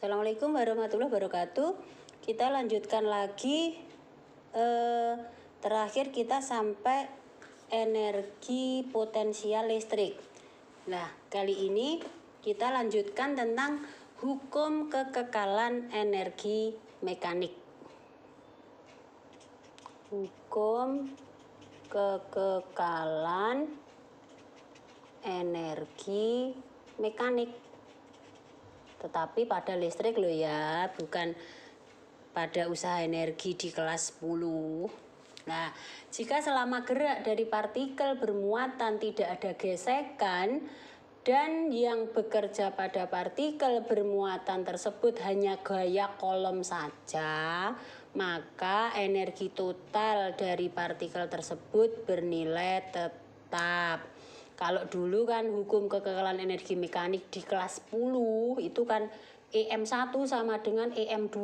Assalamualaikum warahmatullahi wabarakatuh. Kita lanjutkan lagi. Terakhir kita sampai energi potensial listrik. Nah, kali ini kita lanjutkan tentang hukum kekekalan energi mekanik. Hukum kekekalan energi mekanik. Tetapi pada listrik loh ya, bukan pada usaha energi di kelas 10. Nah, jika selama gerak dari partikel bermuatan tidak ada gesekan dan yang bekerja pada partikel bermuatan tersebut hanya gaya kolom saja, maka energi total dari partikel tersebut bernilai tetap. Kalau dulu kan hukum kekekalan energi mekanik di kelas 10 itu kan EM1 sama dengan EM2,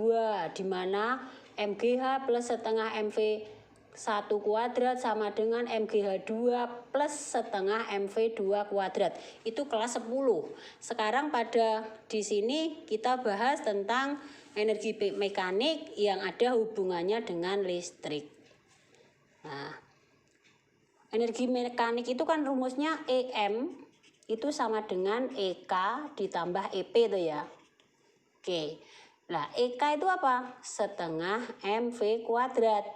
di mana MGH plus setengah MV1 kuadrat sama dengan MGH2 plus setengah MV2 kuadrat. Itu kelas 10. Sekarang pada di sini kita bahas tentang energi mekanik yang ada hubungannya dengan listrik. Nah, energi mekanik itu kan rumusnya EM itu sama dengan EK ditambah EP tuh ya. Oke. Nah, EK itu apa? Setengah MV kuadrat.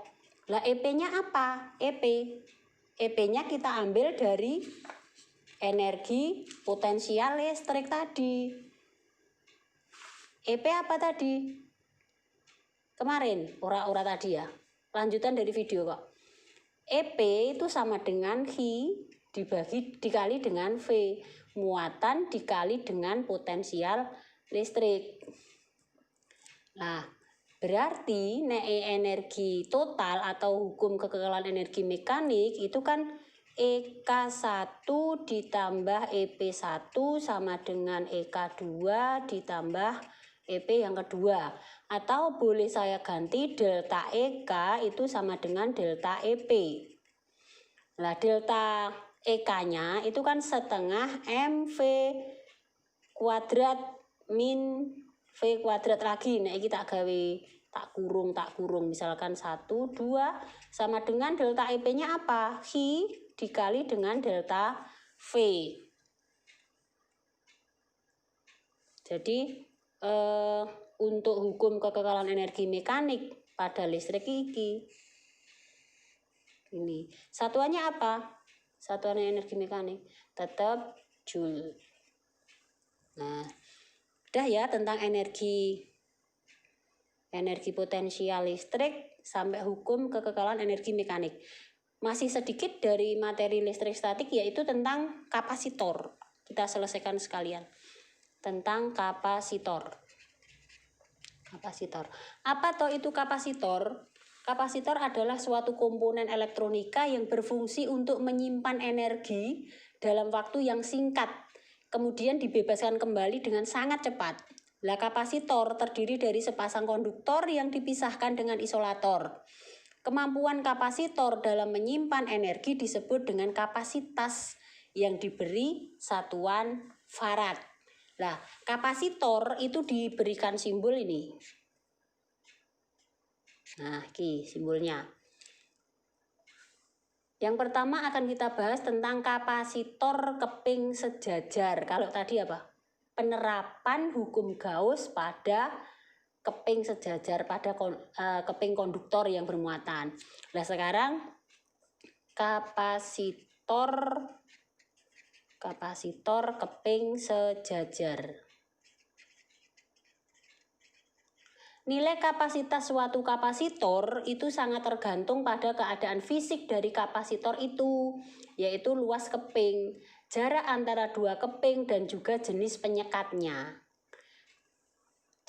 Lah EP-nya apa? EP-nya kita ambil dari energi potensial listrik tadi. EP apa tadi? Kemarin, ora tadi ya. Lanjutan dari video kok. EP itu sama dengan I dikali dengan V, muatan dikali dengan potensial listrik. Nah, berarti energi total atau hukum kekekalan energi mekanik itu kan EK1 ditambah EP1 sama dengan EK2 ditambah EP yang kedua, atau boleh saya ganti delta EK itu sama dengan delta EP. Nah, delta EK-nya itu kan setengah MV kuadrat min V kuadrat lagi. Nah, ini tak gawe tak kurung misalkan 1 2 sama dengan delta EP-nya apa? I dikali dengan delta V. Jadi untuk hukum kekekalan energi mekanik pada listrik ini satuannya apa? Satuan energi mekanik tetap joule. Nah, udah ya tentang energi potensial listrik sampai hukum kekekalan energi mekanik. Masih sedikit dari materi listrik statik yaitu tentang kapasitor. Kita selesaikan sekalian. Tentang kapasitor. Apa toh itu kapasitor? Kapasitor adalah suatu komponen elektronika yang berfungsi untuk menyimpan energi dalam waktu yang singkat, kemudian dibebaskan kembali dengan sangat cepat. Lah, kapasitor terdiri dari sepasang konduktor yang dipisahkan dengan isolator. Kemampuan kapasitor dalam menyimpan energi disebut dengan kapasitas yang diberi satuan farad. Nah, kapasitor itu diberikan simbol ini. Nah, ini simbolnya. Yang pertama akan kita bahas tentang kapasitor keping sejajar. Kalau tadi apa? Penerapan hukum Gauss pada keping sejajar, pada keping konduktor yang bermuatan. Nah, sekarang kapasitor keping sejajar. Nilai kapasitas suatu kapasitor itu sangat tergantung pada keadaan fisik dari kapasitor itu, yaitu luas keping, jarak antara dua keping, dan juga jenis penyekatnya.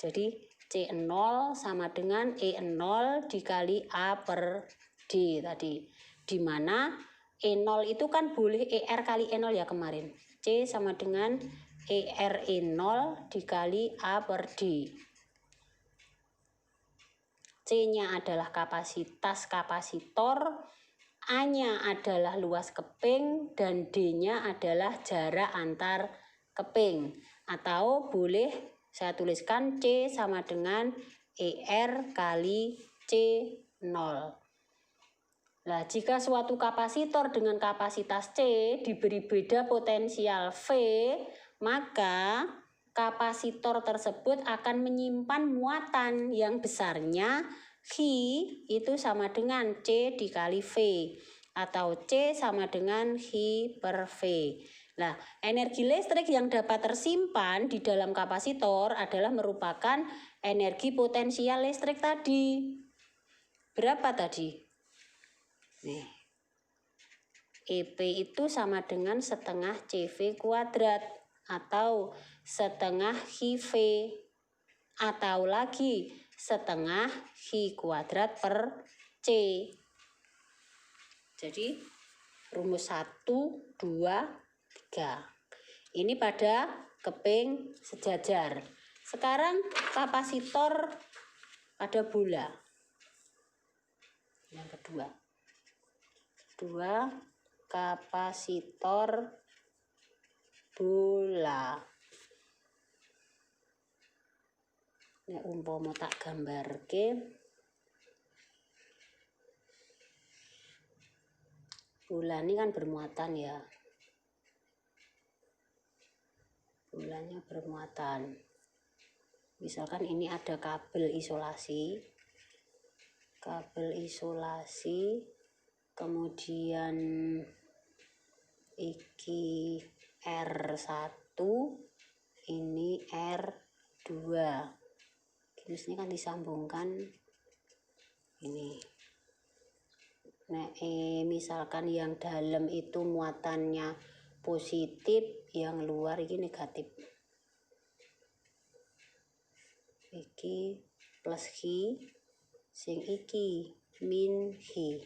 Jadi C0 sama dengan E0 dikali A per D tadi. Di mana E0 itu kan boleh ER kali E0 ya kemarin. C sama dengan ER E0 dikali A per D. C-nya adalah kapasitas kapasitor, A-nya adalah luas keping, dan D-nya adalah jarak antar keping. Atau boleh Saya tuliskan C sama dengan ER kali C0. Nah, jika suatu kapasitor dengan kapasitas C diberi beda potensial V, maka kapasitor tersebut akan menyimpan muatan yang besarnya Q itu sama dengan C dikali V, atau C sama dengan Q per V. Nah, energi listrik yang dapat tersimpan di dalam kapasitor adalah merupakan energi potensial listrik tadi. Berapa tadi? Nih, EP itu sama dengan setengah CV kuadrat atau setengah HIV atau lagi setengah Q kuadrat per C. Jadi rumus 1, 2, 3. Ini pada keping sejajar. Sekarang kapasitor pada bola. Yang kedua. Kapasitor bola. Nek umpama tak gambarke, bola ini kan bermuatan ya. Bolanya bermuatan. Misalkan ini ada kabel isolasi. Kemudian iki R1, ini R2. Terus ini kan disambungkan ini. Nah, misalkan yang dalam itu muatannya positif, yang luar ini negatif. Iki plus Q, sing iki min Q.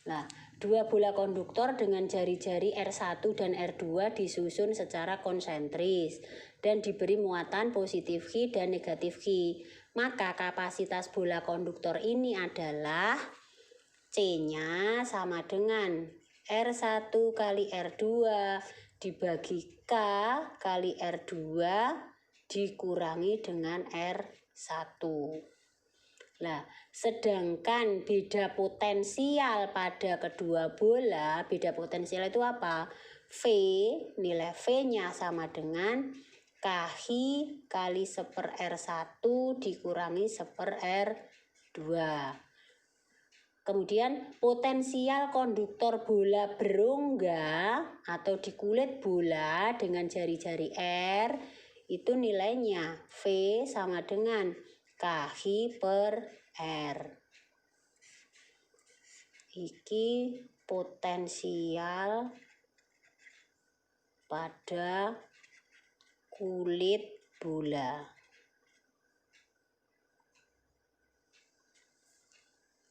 Nah, dua bola konduktor dengan jari-jari R1 dan R2 disusun secara konsentris dan diberi muatan positif Q dan negatif Q. Maka kapasitas bola konduktor ini adalah C-nya sama dengan R1 kali R2 dibagi K kali R2 dikurangi dengan R1. Nah, sedangkan beda potensial pada kedua bola, beda potensial itu apa? V, nilai V-nya sama dengan KH kali 1/R1 dikurangi 1/R2. Kemudian potensial konduktor bola berongga atau di kulit bola dengan jari-jari R itu nilainya V sama dengan KH per R. Iki potensial pada kulit bola.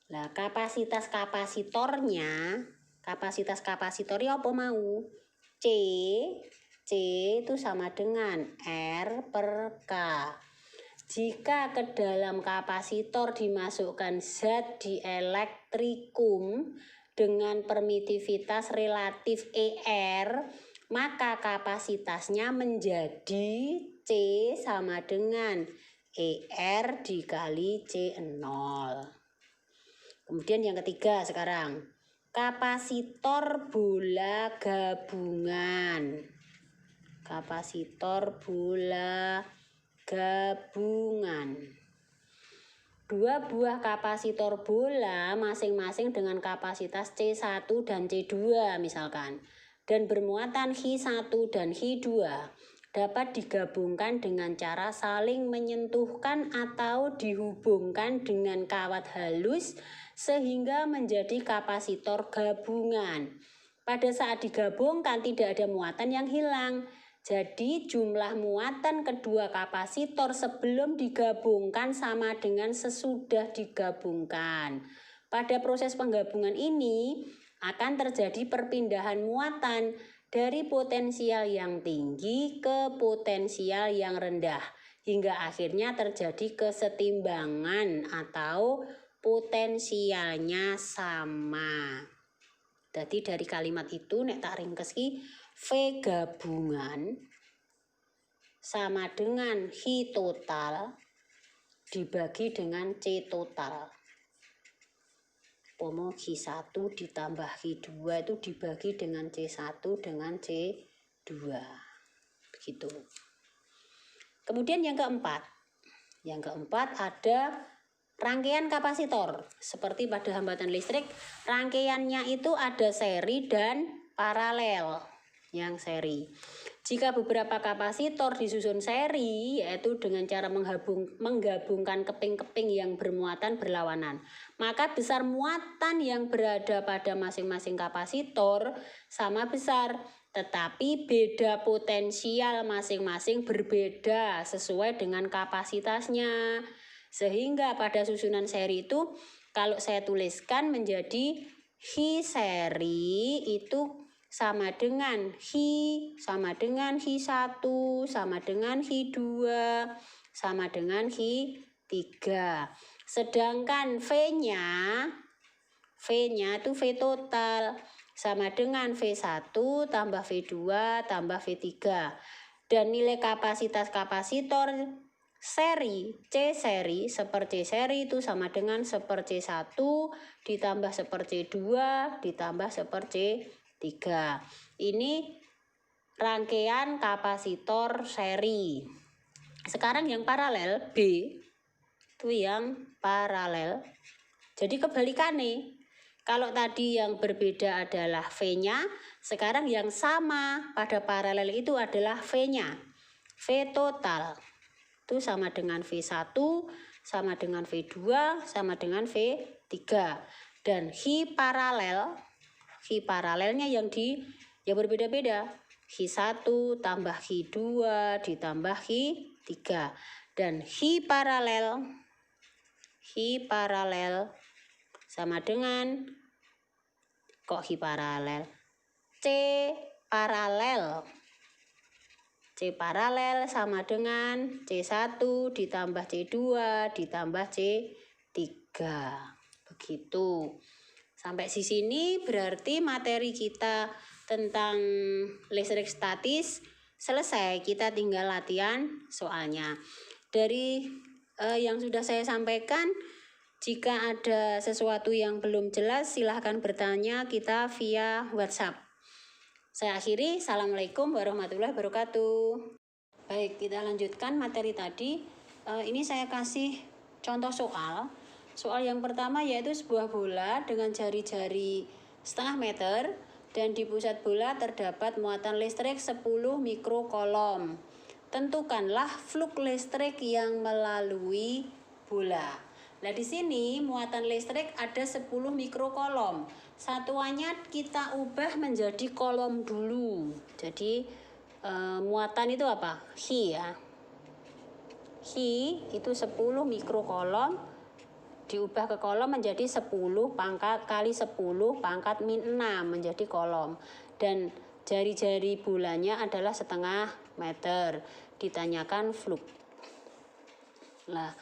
Nah, kapasitas kapasitornya apa mau? C itu sama dengan R per K. Jika ke dalam kapasitor dimasukkan zat dielektrikum dengan permitivitas relatif ER, maka kapasitasnya menjadi C sama dengan ER dikali C0. Kemudian yang ketiga sekarang, kapasitor bola gabungan. Kapasitor bola gabungan. Dua buah kapasitor bola masing-masing dengan kapasitas C1 dan C2 misalkan, dan bermuatan H1 dan H2 dapat digabungkan dengan cara saling menyentuhkan atau dihubungkan dengan kawat halus sehingga menjadi kapasitor gabungan. Pada saat digabungkan tidak ada muatan yang hilang. Jadi jumlah muatan kedua kapasitor sebelum digabungkan sama dengan sesudah digabungkan. Pada proses penggabungan ini akan terjadi perpindahan muatan dari potensial yang tinggi ke potensial yang rendah hingga akhirnya terjadi kesetimbangan atau potensialnya sama. Jadi dari kalimat itu nek tak ringkes ki V gabungan sama dengan Hi total dibagi dengan C total. Pomo Hi1 ditambah Hi2 itu dibagi dengan C1 dengan C2. Begitu. Kemudian yang keempat. Yang keempat ada rangkaian kapasitor. Seperti pada hambatan listrik, rangkaiannya itu ada seri dan paralel. Yang seri. Jika beberapa kapasitor disusun seri, yaitu dengan cara menggabungkan keping-keping yang bermuatan berlawanan, maka besar muatan yang berada pada masing-masing kapasitor sama besar, tetapi beda potensial masing-masing berbeda sesuai dengan kapasitasnya. Sehingga pada susunan seri itu, kalau saya tuliskan menjadi Hi seri itu sama dengan Hi, sama dengan Hi1, sama dengan Hi2, sama dengan Hi3. Sedangkan V-nya itu V total, sama dengan V1 tambah V2 tambah V3. Dan nilai kapasitas kapasitor seri, C seri, seper C seri itu sama dengan seper C1 ditambah seper C2 ditambah seper C3. Ini rangkaian kapasitor seri. Sekarang yang paralel, B itu yang paralel. Jadi kebalikannya. Kalau tadi yang berbeda adalah V-nya, sekarang yang sama pada paralel itu adalah V-nya. V total itu sama dengan V1, sama dengan V2, sama dengan V3. Dan Hi paralelnya yang berbeda-beda. Hi1 tambah Hi2 ditambah Hi3. Dan Hi paralel sama dengan, kok Hi paralel? C paralel sama dengan C1 ditambah C2 ditambah C3. Begitu. Sampai di sini berarti materi kita tentang listrik statis selesai. Kita tinggal latihan soalnya. Dari yang sudah saya sampaikan, jika ada sesuatu yang belum jelas silahkan bertanya kita via WhatsApp. Saya akhiri. Assalamualaikum warahmatullahi wabarakatuh. Baik, kita lanjutkan materi tadi. Ini saya kasih contoh soal. Soal yang pertama yaitu sebuah bola dengan jari-jari setengah meter dan di pusat bola terdapat muatan listrik 10 mikrokolom. Tentukanlah flux listrik yang melalui bola. Nah, di sini muatan listrik ada 10 mikrokolom. Satuannya kita ubah menjadi kolom dulu. Jadi muatan itu apa? Hi ya. Hi itu 10 mikrokolom diubah ke kolom menjadi 10 pangkat kali 10 pangkat min 6 menjadi kolom. Dan jari-jari bolanya adalah setengah meter. Ditanyakan flux. Nah,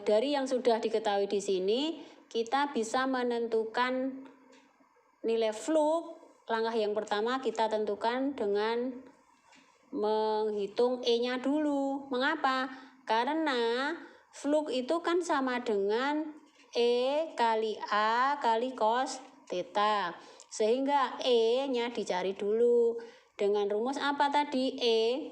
dari yang sudah diketahui di sini, kita bisa menentukan nilai flux. Langkah yang pertama kita tentukan dengan menghitung E-nya dulu. Mengapa? Karena flux itu kan sama dengan E kali A kali cos theta. Sehingga E-nya dicari dulu. Dengan rumus apa tadi? E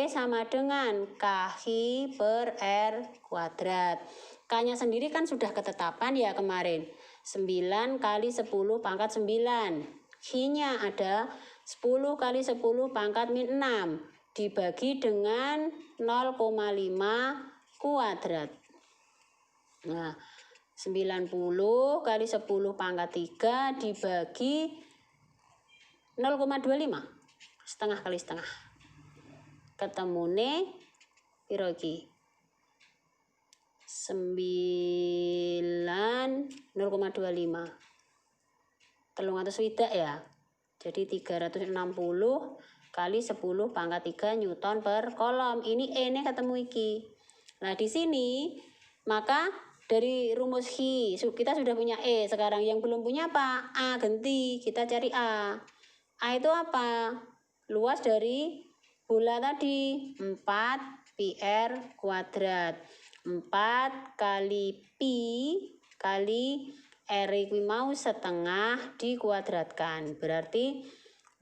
sama dengan KI per R kuadrat. K-nya sendiri kan sudah ketetapan ya kemarin. 9 kali 10 pangkat 9. Hi-nya ada 10 kali 10 pangkat min 6. Dibagi dengan 0,5 kuadrat. Nah, 90 kali 10 pangkat 3 dibagi 0,25. Setengah kali setengah. Ketemune piro iki? 0,25. 360 ya. Jadi 360 kali 10 pangkat 3 Newton per kolom. Ini E-nya ketemu iki. Nah, di sini maka dari rumus Hi kita sudah punya E. Sekarang yang belum punya apa? A ganti. Kita cari A. A itu apa? Luas dari bola tadi 4 pi/r². 4 kali pi kali r ini mau setengah dikuadratkan. Berarti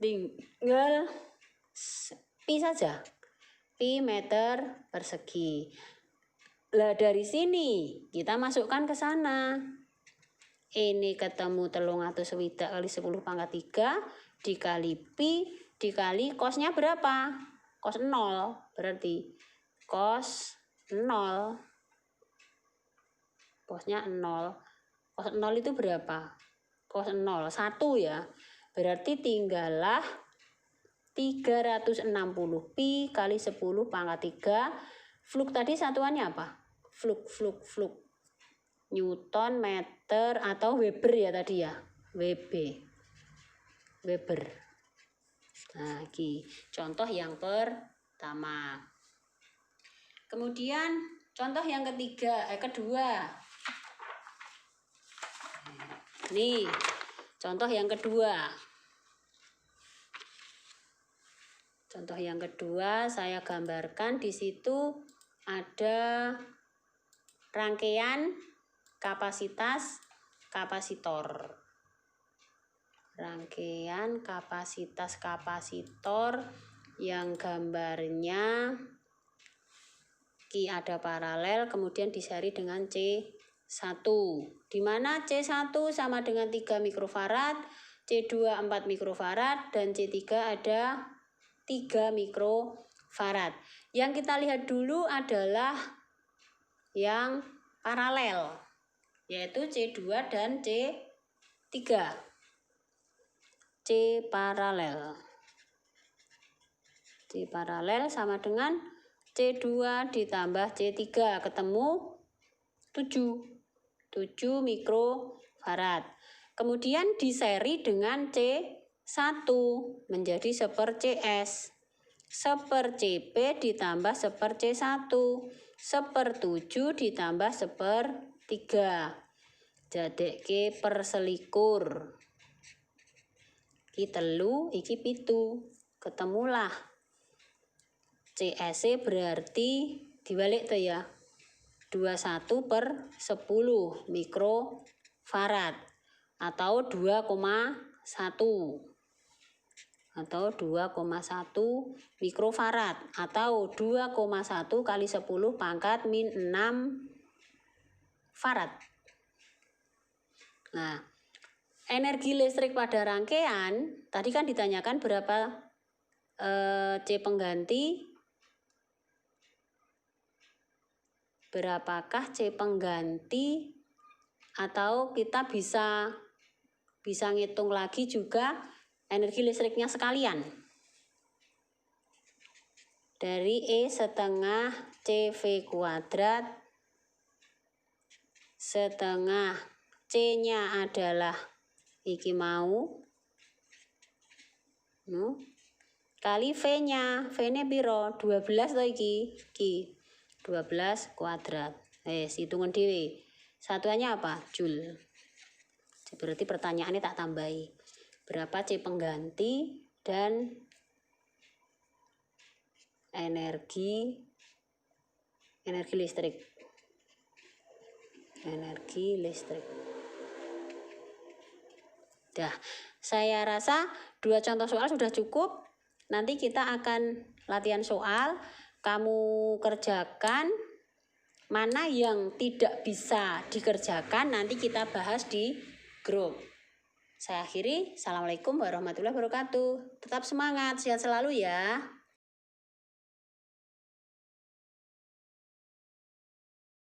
tinggal pi saja. Pi meter persegi. Lah dari sini kita masukkan ke sana. Ini ketemu 360 kali 10 pangkat 3 dikali pi dikali cosnya berapa? Cos 0. Berarti cos 0. Cosnya 0. Cos 0 itu berapa? Cos 0 1 ya. Berarti tinggallah 360 pi kali 10 pangkat 3. Fluk tadi satuannya apa? Fluk. Newton, meter, atau Weber ya tadi ya. Weber. Nah, ini contoh yang pertama. Kemudian contoh yang kedua. Nih, contoh yang kedua. Contoh yang kedua saya gambarkan di situ ada rangkaian kapasitas kapasitor. Rangkaian kapasitas kapasitor yang gambarnya Ki ada paralel kemudian disari dengan C1. Di mana C1 sama dengan 3 mikrofarad, C2 4 mikrofarad dan C3 ada 3 mikrofarad. Yang kita lihat dulu adalah yang paralel, yaitu C2 dan C3. C paralel sama dengan C2 ditambah C3 ketemu 7 mikrofarad. Kemudian diseri dengan C1 menjadi 1/CS. 1/CP ditambah 1/C1. 1/7 ditambah 1/3. Jadekke perselikur. Iki 3, iki 7. Ketemulah CS berarti dibalik tuh ya. 21/10 mikrofarad atau 2,1 mikrofarad atau 2,1 kali 10 pangkat min 6 farad. Nah, energi listrik pada rangkaian tadi kan ditanyakan berapa C pengganti. Berapakah C pengganti, atau kita bisa ngitung lagi juga energi listriknya sekalian. Dari E setengah CV kuadrat setengah C-nya adalah iki mau kali V-nya. V-nya piro? 12 toh iki. 12 kuadrat. Hitungan dhewe. Satuannya apa? Joule. Berarti pertanyaannya tak tambahi. Berapa C pengganti dan energi listrik. Dah, saya rasa 2 contoh soal sudah cukup. Nanti kita akan latihan soal. Kamu kerjakan, mana yang tidak bisa dikerjakan nanti kita bahas di grup. Saya akhiri. Assalamualaikum warahmatullahi wabarakatuh. Tetap semangat, sehat selalu ya.